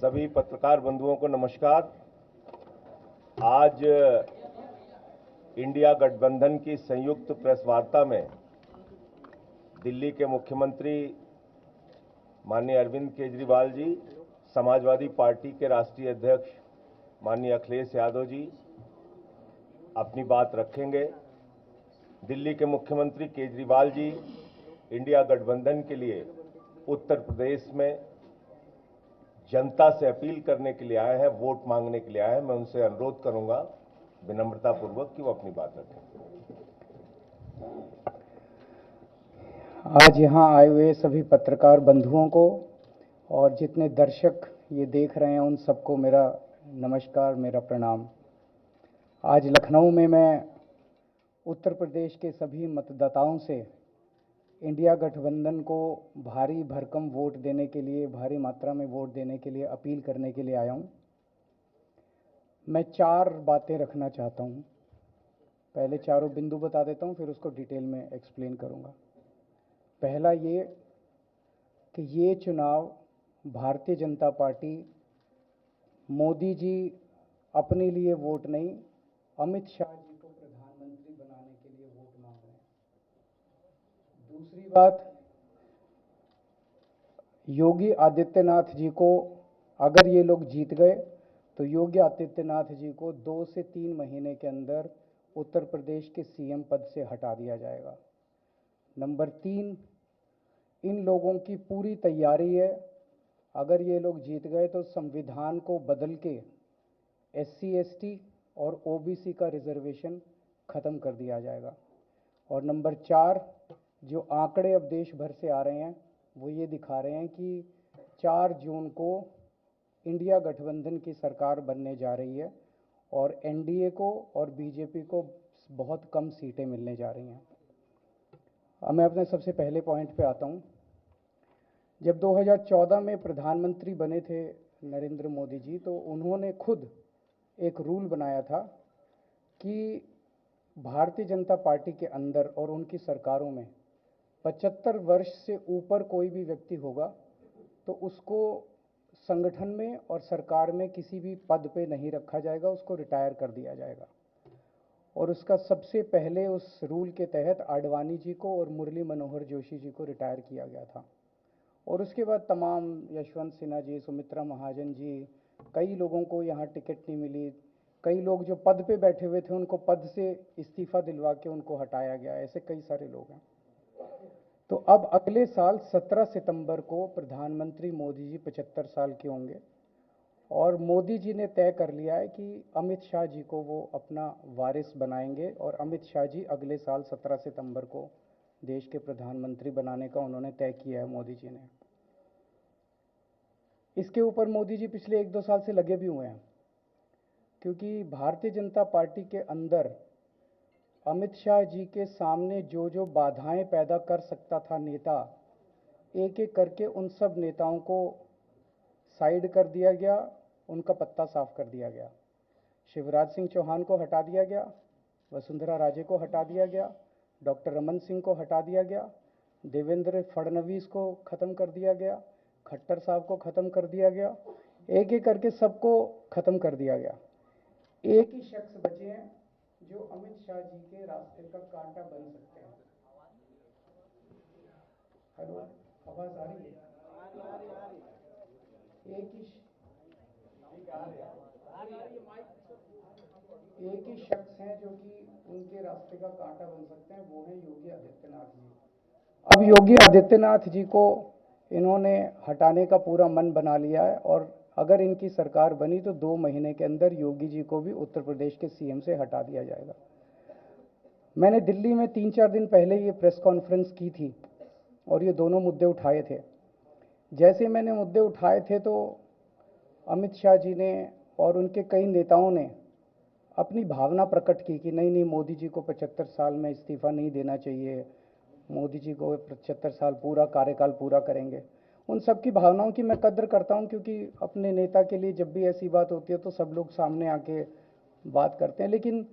सभी पत्रकार बंधुओं को नमस्कार। आज इंडिया गठबंधन की संयुक्त प्रेस वार्ता में दिल्ली के मुख्यमंत्री माननीय अरविंद केजरीवाल जी, समाजवादी पार्टी के राष्ट्रीय अध्यक्ष माननीय अखिलेश यादव जी अपनी बात रखेंगे। दिल्ली के मुख्यमंत्री केजरीवाल जी इंडिया गठबंधन के लिए उत्तर प्रदेश में जनता से अपील करने के लिए आए हैं, वोट मांगने के लिए आए हैं। मैं उनसे अनुरोध करूंगा विनम्रतापूर्वक कि वो अपनी बात रखें। आज यहाँ आए हुए सभी पत्रकार बंधुओं को और जितने दर्शक ये देख रहे हैं उन सबको मेरा नमस्कार, मेरा प्रणाम। आज लखनऊ में मैं उत्तर प्रदेश के सभी मतदाताओं से इंडिया गठबंधन को भारी भरकम वोट देने के लिए, भारी मात्रा में वोट देने के लिए अपील करने के लिए आया हूँ। मैं 4 बातें रखना चाहता हूँ। पहले चारों बिंदु बता देता हूँ, फिर उसको डिटेल में एक्सप्लेन करूँगा। पहला ये कि ये चुनाव भारतीय जनता पार्टी मोदी जी अपने लिए वोट नहीं, अमित शाह जी को प्रधानमंत्री बनाने के लिए वोट मांग रहे हैं। दूसरी बात, योगी आदित्यनाथ जी को अगर ये लोग जीत गए तो योगी आदित्यनाथ जी को 2 से 3 महीने के अंदर उत्तर प्रदेश के सीएम पद से हटा दिया जाएगा। नंबर 3, इन लोगों की पूरी तैयारी है, अगर ये लोग जीत गए तो संविधान को बदल के SC ST और OBC का रिजर्वेशन ख़त्म कर दिया जाएगा। और नंबर 4, जो आंकड़े अब देश भर से आ रहे हैं वो ये दिखा रहे हैं कि 4 जून को इंडिया गठबंधन की सरकार बनने जा रही है और NDA को और BJP को बहुत कम सीटें मिलने जा रही हैं। अब मैं अपने सबसे पहले पॉइंट पे आता हूँ। जब 2014 में प्रधानमंत्री बने थे नरेंद्र मोदी जी, तो उन्होंने खुद एक रूल बनाया था कि भारतीय जनता पार्टी के अंदर और उनकी सरकारों में 75 वर्ष से ऊपर कोई भी व्यक्ति होगा तो उसको संगठन में और सरकार में किसी भी पद पे नहीं रखा जाएगा, उसको रिटायर कर दिया जाएगा। और उसका सबसे पहले उस रूल के तहत आडवाणी जी को और मुरली मनोहर जोशी जी को रिटायर किया गया था। और उसके बाद तमाम यशवंत सिन्हा जी, सुमित्रा महाजन जी, कई लोगों को यहाँ टिकट नहीं मिली। कई लोग जो पद पे बैठे हुए थे उनको पद से इस्तीफा दिलवा के उनको हटाया गया। ऐसे कई सारे लोग हैं। तो अब अगले साल 17 सितंबर को प्रधानमंत्री मोदी जी 75 साल के होंगे और मोदी जी ने तय कर लिया है कि अमित शाह जी को वो अपना वारिस बनाएंगे और अमित शाह जी अगले साल 17 सितंबर को देश के प्रधानमंत्री बनाने का उन्होंने तय किया है मोदी जी ने। इसके ऊपर मोदी जी पिछले 1-2 साल से लगे भी हुए हैं, क्योंकि भारतीय जनता पार्टी के अंदर अमित शाह जी के सामने जो जो बाधाएं पैदा कर सकता था नेता, एक एक करके उन सब नेताओं को साइड कर दिया गया, उनका पत्ता साफ कर दिया गया। शिवराज सिंह चौहान को हटा दिया गया, वसुंधरा राजे को हटा दिया गया, डॉक्टर रमन सिंह को हटा दिया गया, देवेंद्र फडणवीस को ख़त्म कर दिया गया, खट्टर साहब को ख़त्म कर दिया गया। एक एक करके सबको ख़त्म कर दिया गया। एक ही शख्स बचे हैं जो अमित शाह जी के रास्ते का कांटा बन सकते हैं। हेलो, आवाज़ आ रही है? एक ही शख्स हैं जो कि उनके रास्ते का कांटा बन सकते हैं, वो हैं योगी आदित्यनाथ जी। अब योगी आदित्यनाथ जी को इन्होंने हटाने का पूरा मन बना लिया है और अगर इनकी सरकार बनी तो 2 महीने के अंदर योगी जी को भी उत्तर प्रदेश के सीएम से हटा दिया जाएगा। मैंने दिल्ली में 3-4 दिन पहले ये प्रेस कॉन्फ्रेंस की थी और ये दोनों मुद्दे उठाए थे। जैसे मैंने मुद्दे उठाए थे तो अमित शाह जी ने और उनके कई नेताओं ने अपनी भावना प्रकट की कि नहीं नहीं, मोदी जी को 75 साल में इस्तीफा नहीं देना चाहिए, मोदी जी को 75 साल पूरा कार्यकाल पूरा करेंगे। उन सब की भावनाओं की मैं कद्र करता हूं, क्योंकि अपने नेता के लिए जब भी ऐसी बात होती है तो सब लोग सामने आके बात करते हैं। लेकिन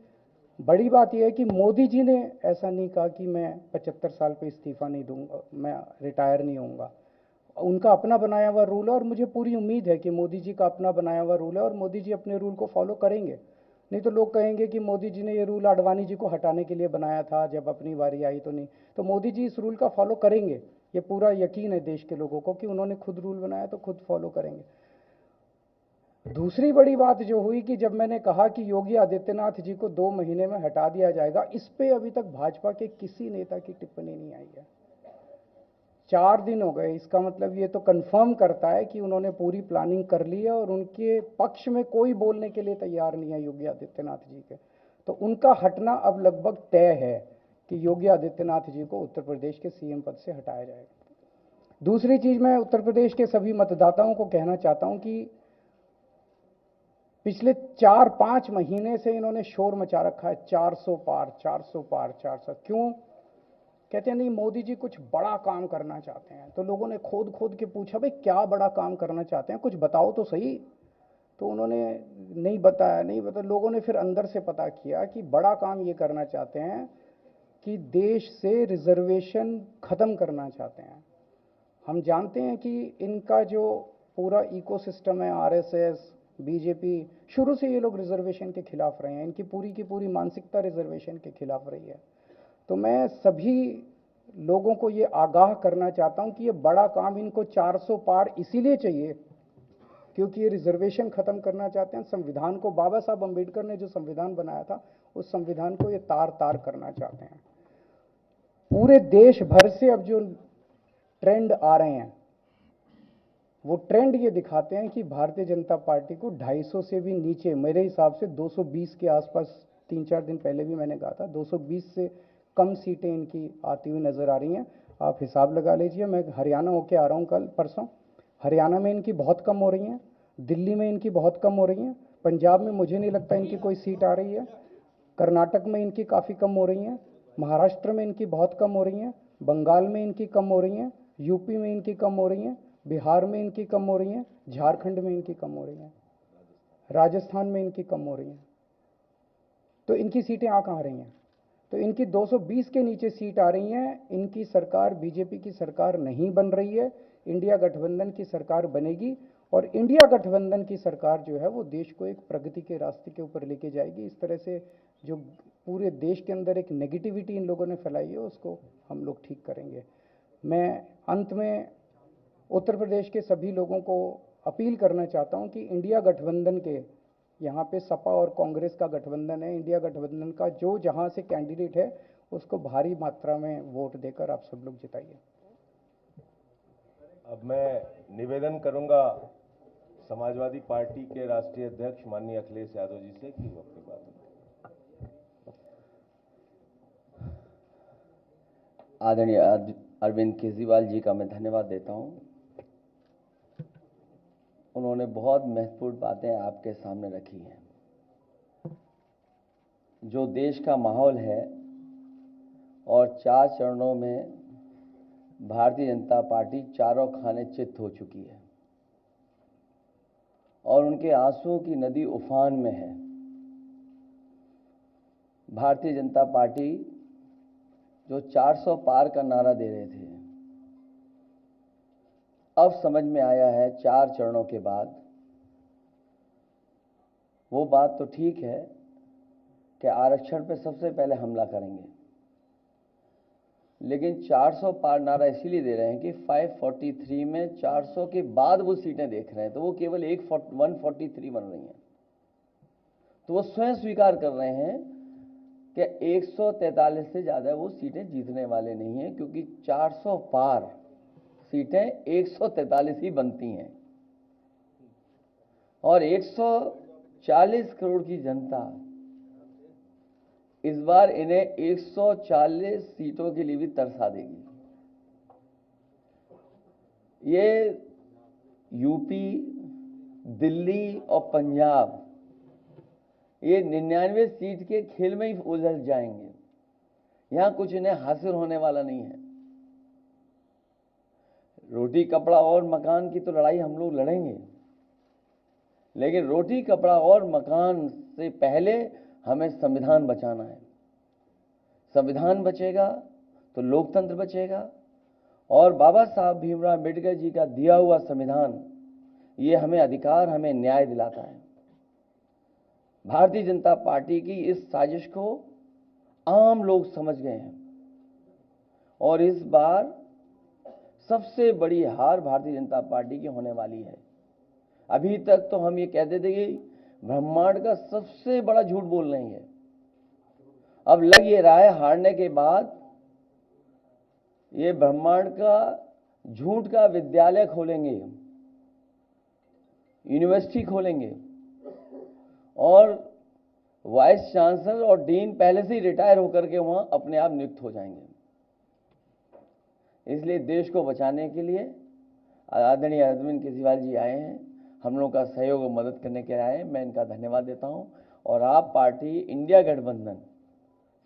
बड़ी बात यह है कि मोदी जी ने ऐसा नहीं कहा कि मैं 75 साल पे इस्तीफा नहीं दूंगा, मैं रिटायर नहीं होऊंगा। उनका अपना बनाया हुआ रूल है और मुझे पूरी उम्मीद है कि मोदी जी का अपना बनाया हुआ रूल है और मोदी जी अपने रूल को फॉलो करेंगे। नहीं तो लोग कहेंगे कि मोदी जी ने ये रूल आडवाणी जी को हटाने के लिए बनाया था, जब अपनी बारी आई तो नहीं। तो मोदी जी इस रूल का फॉलो करेंगे, ये पूरा यकीन है देश के लोगों को कि उन्होंने खुद रूल बनाया तो खुद फॉलो करेंगे। दूसरी बड़ी बात जो हुई कि जब मैंने कहा कि योगी आदित्यनाथ जी को 2 महीने में हटा दिया जाएगा, इस पे अभी तक भाजपा के किसी नेता की टिप्पणी नहीं आई है। 4 दिन हो गए, इसका मतलब ये तो कंफर्म करता है कि उन्होंने पूरी प्लानिंग कर ली है और उनके पक्ष में कोई बोलने के लिए तैयार नहीं है योगी आदित्यनाथ जी के। तो उनका हटना अब लगभग तय है कि योगी आदित्यनाथ जी को उत्तर प्रदेश के सीएम पद से हटाया जाएगा। दूसरी चीज, मैं उत्तर प्रदेश के सभी मतदाताओं को कहना चाहता हूं कि पिछले 4-5 महीने से इन्होंने शोर मचा रखा है, 400 पार 400 पार 400। क्यों? कहते हैं नहीं मोदी जी कुछ बड़ा काम करना चाहते हैं। तो लोगों ने खोद खोद के पूछा, भाई क्या बड़ा काम करना चाहते हैं, कुछ बताओ तो सही। तो उन्होंने नहीं बताया, नहीं बताया। लोगों ने फिर अंदर से पता किया कि बड़ा काम ये करना चाहते हैं कि देश से रिजर्वेशन खत्म करना चाहते हैं। हम जानते हैं कि इनका जो पूरा इकोसिस्टम है, आरएसएस, बीजेपी, शुरू से ये लोग रिजर्वेशन के खिलाफ रहे हैं। इनकी पूरी की पूरी मानसिकता रिजर्वेशन के खिलाफ रही है। तो मैं सभी लोगों को ये आगाह करना चाहता हूं कि ये बड़ा काम इनको 400 पार इसीलिए चाहिए क्योंकि ये रिजर्वेशन खत्म करना चाहते हैं। संविधान को, बाबा साहब अंबेडकर ने जो संविधान बनाया था, उस संविधान को ये तार तार करना चाहते हैं। पूरे देश भर से अब जो ट्रेंड आ रहे हैं, वो ट्रेंड ये दिखाते हैं कि भारतीय जनता पार्टी को 250 से भी नीचे, मेरे हिसाब से 220 के आसपास, 3-4 दिन पहले भी मैंने कहा था, 220 से कम सीटें इनकी आती हुई नजर आ रही हैं। आप हिसाब लगा लीजिए। मैं हरियाणा होके आ रहा हूं कल परसों, हरियाणा में इनकी बहुत कम हो रही हैं, दिल्ली में इनकी बहुत कम हो रही हैं, पंजाब में मुझे नहीं लगता इनकी कोई सीट आ रही है, कर्नाटक में इनकी काफ़ी कम हो रही हैं, महाराष्ट्र में इनकी बहुत कम हो रही हैं, बंगाल में इनकी कम हो रही हैं, यूपी में इनकी कम हो रही हैं, बिहार में इनकी कम हो रही हैं, झारखंड में इनकी कम हो रही हैं, राजस्थान में इनकी कम हो रही हैं। तो इनकी सीटें आ कहाँ रही हैं? तो इनकी 220 के नीचे सीट आ रही हैं। इनकी सरकार बीजेपी की सरकार नहीं बन रही है, इंडिया गठबंधन की सरकार बनेगी और इंडिया गठबंधन की सरकार जो है वो देश को एक प्रगति के रास्ते के ऊपर लेके जाएगी। इस तरह से जो पूरे देश के अंदर एक नेगेटिविटी इन लोगों ने फैलाई है, उसको हम लोग ठीक करेंगे। मैं अंत में उत्तर प्रदेश के सभी लोगों को अपील करना चाहता हूं कि इंडिया गठबंधन के, यहाँ पे सपा और कांग्रेस का गठबंधन है, इंडिया गठबंधन का जो जहाँ से कैंडिडेट है उसको भारी मात्रा में वोट देकर आप सब लोग जिताइए। अब मैं निवेदन करूंगा समाजवादी पार्टी के राष्ट्रीय अध्यक्ष माननीय अखिलेश यादव जी से कि वो अपनी बात रखें। आदरणीय अरविंद केजरीवाल जी का मैं धन्यवाद देता हूं। उन्होंने बहुत महत्वपूर्ण बातें आपके सामने रखी हैं। जो देश का माहौल है और 4 चरणों में भारतीय जनता पार्टी चारों खाने चित्त हो चुकी है और उनके आंसुओं की नदी उफान में है। भारतीय जनता पार्टी जो 400 पार का नारा दे रहे थे, अब समझ में आया है 4 चरणों के बाद, वो बात तो ठीक है कि आरक्षण पे सबसे पहले हमला करेंगे, लेकिन 400 पार नारा इसीलिए दे रहे हैं कि 543 में 400 के बाद वो सीटें देख रहे हैं, तो वो केवल 143 बन रही हैं। तो वो स्वयं स्वीकार कर रहे हैं कि 143 से ज़्यादा वो सीटें जीतने वाले नहीं हैं, क्योंकि 400 पार सीटें 143 ही बनती हैं और 140 करोड़ की जनता इस बार इन्हें 140 सीटों के लिए भी तरसा देगी। ये यूपी, दिल्ली और पंजाब, ये 99 सीट के खेल में ही उलझ जाएंगे। यहां कुछ इन्हें हासिल होने वाला नहीं है। रोटी कपड़ा और मकान की तो लड़ाई हम लोग लड़ेंगे, लेकिन रोटी कपड़ा और मकान से पहले हमें संविधान बचाना है। संविधान बचेगा तो लोकतंत्र बचेगा और बाबा साहब भीमराव अम्बेडकर जी का दिया हुआ संविधान ये हमें अधिकार, हमें न्याय दिलाता है। भारतीय जनता पार्टी की इस साजिश को आम लोग समझ गए हैं और इस बार सबसे बड़ी हार भारतीय जनता पार्टी की होने वाली है। अभी तक तो हम ये कहते थे कि ब्रह्मांड का सबसे बड़ा झूठ बोल रही है। अब लग ये रहा है हारने के बाद ये ब्रह्मांड का झूठ का विद्यालय खोलेंगे, यूनिवर्सिटी खोलेंगे और वाइस चांसलर और डीन पहले से ही रिटायर होकर के वहां अपने आप नियुक्त हो जाएंगे। इसलिए देश को बचाने के लिए आदरणीय अरविंद केजरीवाल जी आए हैं, हम लोगों का सहयोग और मदद करने के लिए आए हैं। मैं इनका धन्यवाद देता हूं। और आप पार्टी, इंडिया गठबंधन,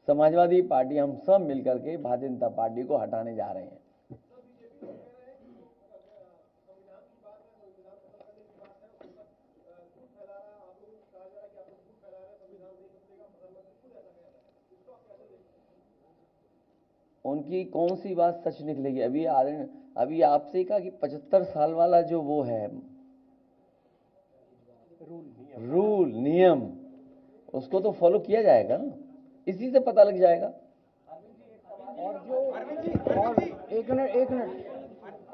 समाजवादी पार्टी, हम सब मिलकर के भारतीय जनता पार्टी को हटाने जा रहे हैं। उनकी कौन सी बात सच निकलेगी? अभी आपसे कहा कि 75 साल वाला जो वो है रूल नियम, उसको तो फॉलो किया जाएगा ना, इसी से पता लग जाएगा। और एक मिनट,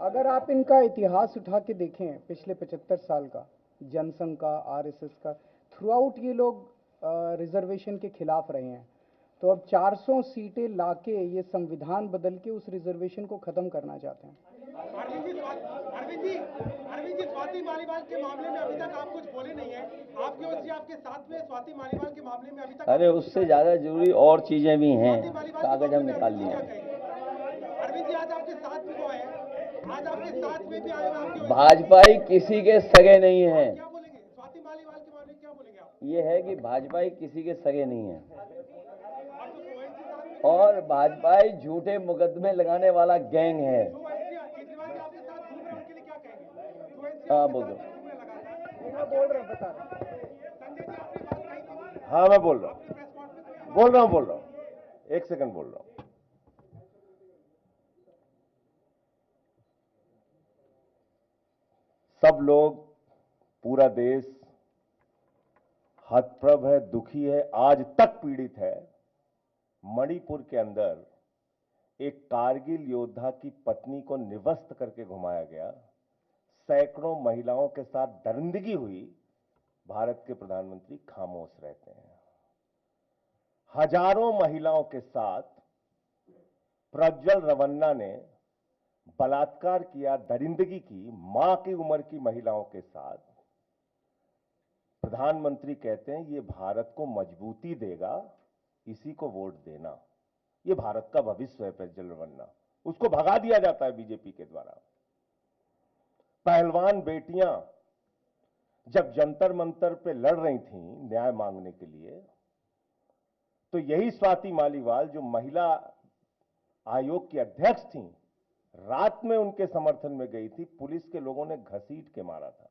अगर आप इनका इतिहास उठा के देखें पिछले 75 साल का, जनसंघ का, आरएसएस का, थ्रू आउट ये लोग रिजर्वेशन के खिलाफ रहे हैं। तो अब 400 सीटें लाके ये संविधान बदल के उस रिजर्वेशन को खत्म करना चाहते हैं। अरविंद जी, स्वाति मालीवाल के मामले में अभी तक आप कुछ बोले नहीं है। आपके और जी आपके साथ में स्वाति मालीवाल के मामले में अभी तक, अरे उससे ज्यादा जरूरी और चीजें भी हैं, कागज हम निकाल लिए। अरविंद जी, आज आपके साथ में वो है, आज आपके साथ में भी आए हुए भाजपाई किसी के सगे नहीं है। क्या बोलेंगे स्वाति मालीवाल के मामले में, क्या बोलेंगे आप? ये है कि भाजपाई किसी के सगे नहीं है और भाजपाई झूठे मुकदमे लगाने वाला गैंग है। केजरीवाल जी आपके साथ घूम रहे हैं, उनके लिए क्या कहेंगे? हाँ बोलो। बोल रहे हैं, बता रहे हैं। संजय जी, आपने बात कही थी, हाँ, मैं बोल रहा हूँ, प्रेस कॉन्फ्रेंस में बोल रहा हूँ, एक सेकंड बोल रहा हूँ। सब लोग, पूरा देश हतप्रभ है, दुखी है, आज तक पीड़ित है। मणिपुर के अंदर एक कारगिल योद्धा की पत्नी को निवस्त करके घुमाया गया, सैकड़ों महिलाओं के साथ दरिंदगी हुई, भारत के प्रधानमंत्री खामोश रहते हैं। हजारों महिलाओं के साथ प्रज्वल रवन्ना ने बलात्कार किया, दरिंदगी की, मां की उम्र की महिलाओं के साथ। प्रधानमंत्री कहते हैं ये भारत को मजबूती देगा, इसी को वोट देना। ये भारत का भविष्य है प्रज्वल रवन्ना, उसको भगा दिया जाता है बीजेपी के द्वारा। पहलवान बेटियां जब जंतर मंतर पे लड़ रही थीं न्याय मांगने के लिए, तो यही स्वाति मालीवाल जो महिला आयोग की अध्यक्ष थीं, रात में उनके समर्थन में गई थी, पुलिस के लोगों ने घसीट के मारा था।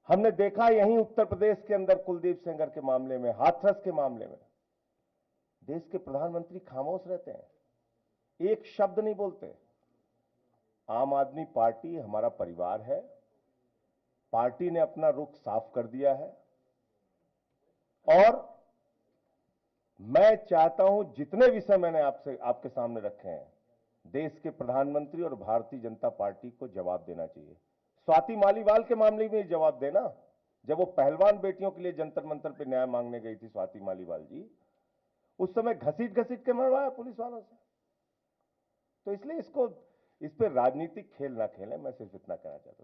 हमने देखा यहीं उत्तर प्रदेश के अंदर कुलदीप सेंगर के मामले में, हाथरस के मामले में, देश के प्रधानमंत्री खामोश रहते हैं, एक शब्द नहीं बोलते। आम आदमी पार्टी हमारा परिवार है, पार्टी ने अपना रुख साफ कर दिया है और मैं चाहता हूं जितने विषय मैंने आपके सामने रखे हैं, देश के प्रधानमंत्री और भारतीय जनता पार्टी को जवाब देना चाहिए। स्वाति मालीवाल के मामले में जवाब देना, जब वो पहलवान बेटियों के लिए जंतर मंतर पे न्याय मांगने गई थी स्वाति मालीवाल जी, उस समय घसीट के मरवाया पुलिस वालों से। तो इसलिए इस पे राजनीतिक खेल ना खेलें, मैं सिर्फ इतना कहना चाहता हूं।